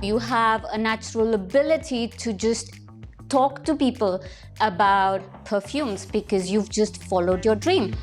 You have a natural ability to just talk to people about perfumes because you've just followed your dream.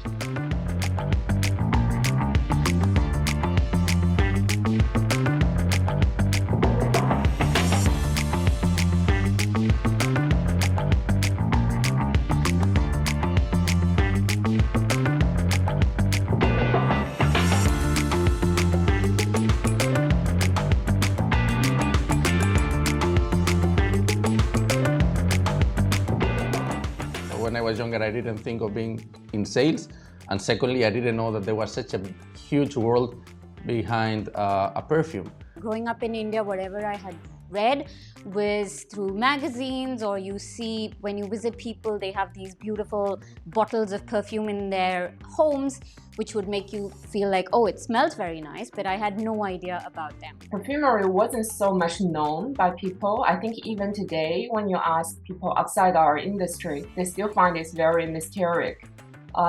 When I was younger, I didn't think of being in sales. And secondly, I didn't know that there was such a huge world behind a perfume. Growing up in India, whatever I had read was through magazines, or you see when you visit people, they have these beautiful bottles of perfume in their homes, which would make you feel like, oh, it smells very nice, but I had no idea about them. Perfumery wasn't so much known by people. I think even today, when you ask people outside our industry, they still find it very mysterious.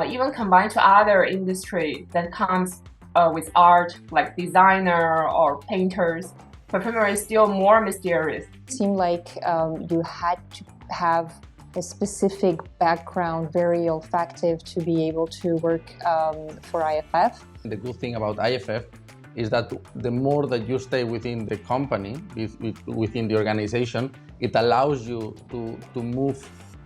Even combined to other industry that comes with art, like designer or painters, perfumery is still more mysterious. It seemed like you had to have a specific background, very olfactive, to be able to work for IFF. The good thing about IFF is that the more that you stay within the company, within the organization, it allows you to move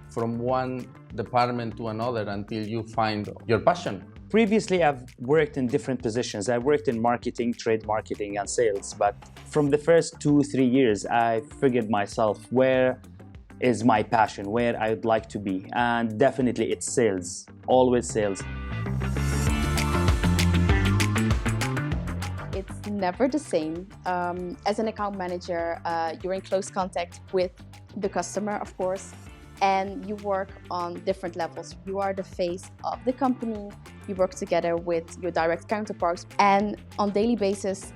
from one department to another until you find your passion. Previously, I've worked in different positions. I worked in marketing, trade marketing, and sales. But from the first 2-3 years, I figured myself where is my passion, where I'd like to be. And definitely it's sales, always sales. It's never the same. As an account manager, you're in close contact with the customer, of course, and you work on different levels. You are the face of the company, you work together with your direct counterparts, and on daily basis,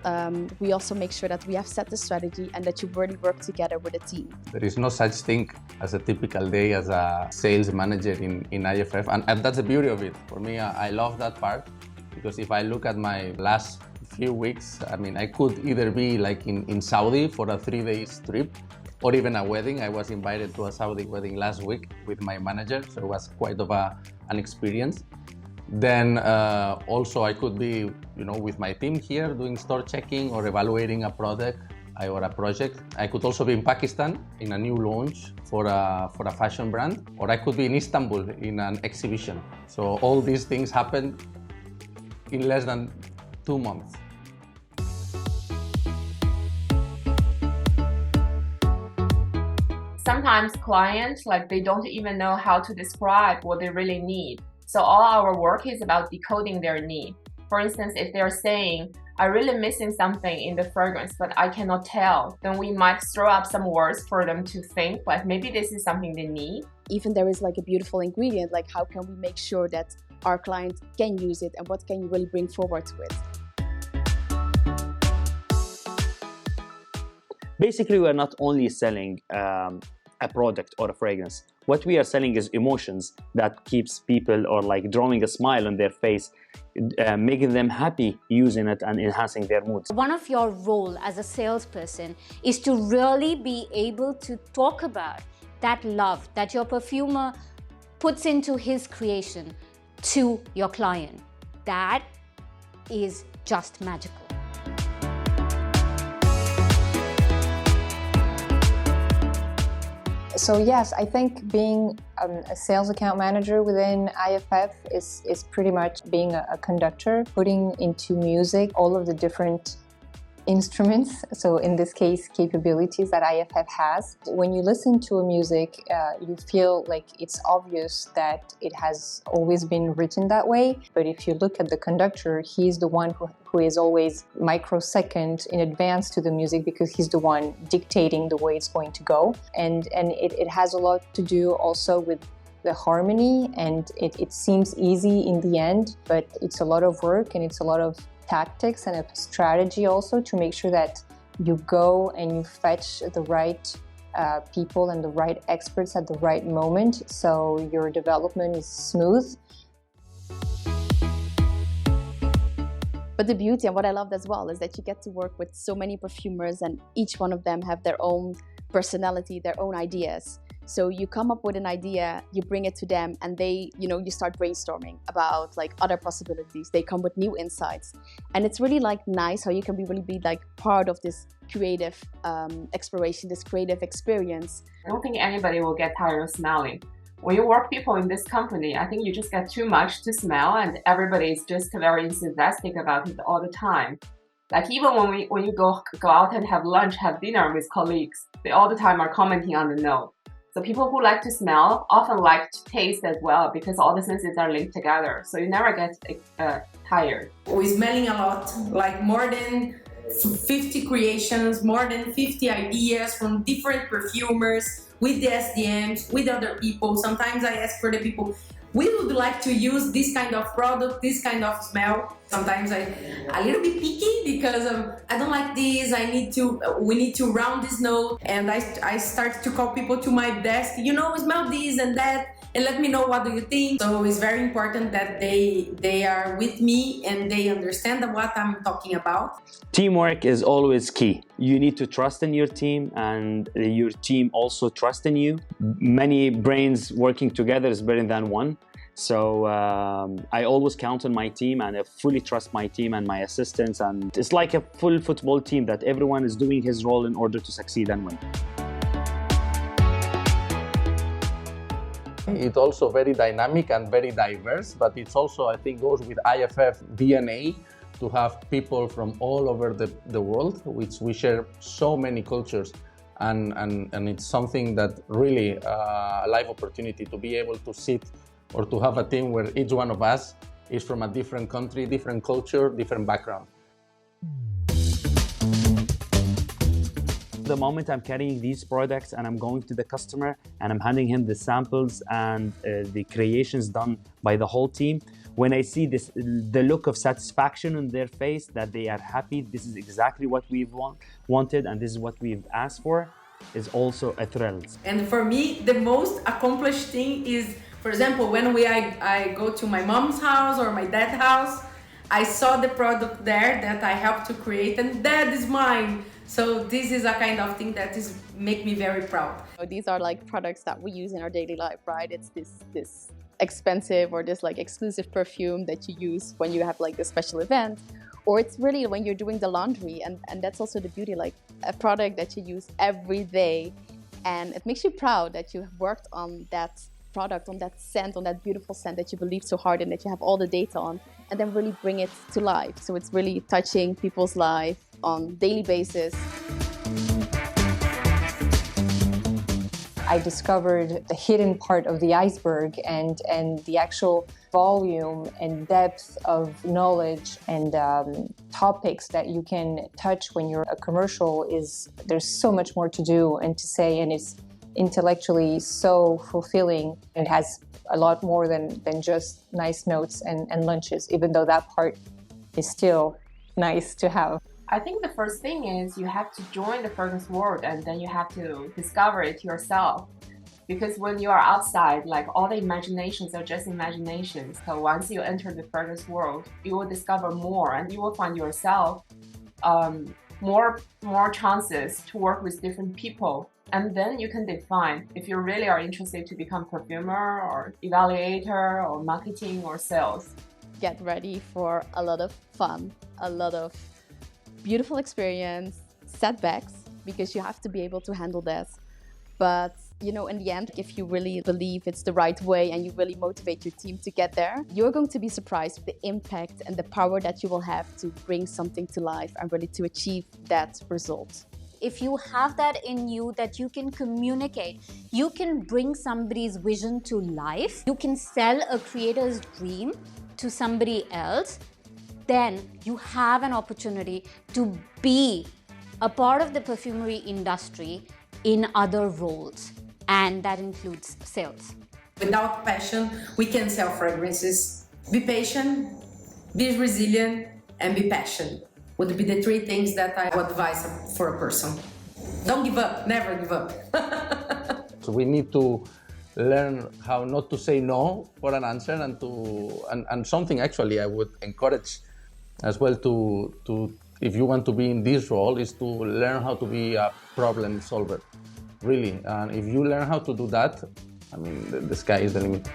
we also make sure that we have set the strategy and that you really work together with a team. There is no such thing as a typical day as a sales manager in IFF, and that's the beauty of it. For me, I love that part, because if I look at my last few weeks, I mean, I could either be like in Saudi for a 3-day trip, or even a wedding. I was invited to a Saudi wedding last week with my manager, so it was quite of an experience. Then also I could be, with my team here doing store checking or evaluating a product or a project. I could also be in Pakistan in a new launch for a fashion brand, or I could be in Istanbul in an exhibition. So all these things happened in less than 2 months. Sometimes clients, they don't even know how to describe what they really need. So all our work is about decoding their need. For instance, if they're saying, I'm really missing something in the fragrance, but I cannot tell, then we might throw up some words for them to think, maybe this is something they need. Even there is a beautiful ingredient, how can we make sure that our client can use it, and what can you really bring forward to it? Basically, we're not only selling a product or a fragrance. What we are selling is emotions that keeps people or drawing a smile on their face, making them happy using it and enhancing their moods. One of your role as a salesperson is to really be able to talk about that love that your perfumer puts into his creation to your client. That is just magical. So yes, I think being a sales account manager within IFF is pretty much being a conductor, putting into music all of the different instruments, so in this case capabilities that IFF has. When you listen to a music, you feel like it's obvious that it has always been written that way, but if you look at the conductor, he's the one who is always microsecond in advance to the music, because he's the one dictating the way it's going to go, and it has a lot to do also with the harmony, and it seems easy in the end, but it's a lot of work and it's a lot of tactics and a strategy also to make sure that you go and you fetch the right people and the right experts at the right moment, so your development is smooth. But the beauty and what I loved as well is that you get to work with so many perfumers, and each one of them have their own personality, their own ideas. So you come up with an idea, you bring it to them, and they, you start brainstorming about like other possibilities. They come with new insights, and it's really like nice how you can really be like part of this creative exploration, this creative experience. I don't think anybody will get tired of smelling. When you work people in this company, I think you just get too much to smell, and everybody is just very enthusiastic about it all the time. Like even when you go out and have lunch, have dinner with colleagues, they all the time are commenting on the note. So people who like to smell often like to taste as well, because all the senses are linked together. So you never get tired. We're smelling a lot, like more than 50 creations, more than 50 ideas from different perfumers, with the SDMs, with other people. Sometimes I ask for the people, we would like to use this kind of product, this kind of smell. Sometimes I'm a little bit picky because I don't like this, we need to round this note. And I start to call people to my desk, smell this and that, and let me know what do you think. So it's very important that they are with me and they understand what I'm talking about. Teamwork is always key. You need to trust in your team, and your team also trust in you. Many brains working together is better than one. So I always count on my team, and I fully trust my team and my assistants. And it's like a full football team that everyone is doing his role in order to succeed and win. It's also very dynamic and very diverse, but it's also, I think, goes with IFF DNA to have people from all over the world, which we share so many cultures. And it's something that really a life opportunity to be able to sit or to have a team where each one of us is from a different country, different culture, different background. The moment I'm carrying these products and I'm going to the customer and I'm handing him the samples and the creations done by the whole team, when I see this, the look of satisfaction on their face, that they are happy, this is exactly what we've wanted and this is what we've asked for, is also a thrill. And for me, the most accomplished thing is, for example, when I go to my mom's house or my dad's house, I saw the product there that I helped to create, and that is mine. So this is a kind of thing that make me very proud. These are like products that we use in our daily life, right? It's this expensive or this like exclusive perfume that you use when you have like a special event, or it's really when you're doing the laundry, and that's also the beauty, like a product that you use every day, and it makes you proud that you have worked on that product, on that scent, on that beautiful scent that you believe so hard in, that you have all the data on, and then really bring it to life. So it's really touching people's life on a daily basis. I discovered the hidden part of the iceberg, and the actual volume and depth of knowledge and topics that you can touch when you're a commercial there's so much more to do and to say, and it's intellectually so fulfilling. It has a lot more than just nice notes and lunches, even though that part is still nice to have. I think the first thing is you have to join the fragrance world, and then you have to discover it yourself. Because when you are outside, like all the imaginations are just imaginations. So once you enter the fragrance world, you will discover more, and you will find yourself more chances to work with different people. And then you can define if you really are interested to become perfumer or evaluator or marketing or sales. Get ready for a lot of fun, a lot of beautiful experience, setbacks, because you have to be able to handle this. But in the end, if you really believe it's the right way and you really motivate your team to get there, you're going to be surprised with the impact and the power that you will have to bring something to life and really to achieve that result. If you have that in you, that you can communicate, you can bring somebody's vision to life, you can sell a creator's dream to somebody else, then you have an opportunity to be a part of the perfumery industry in other roles, and that includes sales. Without passion, we can sell fragrances. Be patient, be resilient, and be passionate would be the three things that I would advise for a person. Don't give up, never give up. So we need to learn how not to say no for an answer, and something actually I would encourage as well to if you want to be in this role, is to learn how to be a problem solver, really. And if you learn how to do that, I mean, the sky is the limit.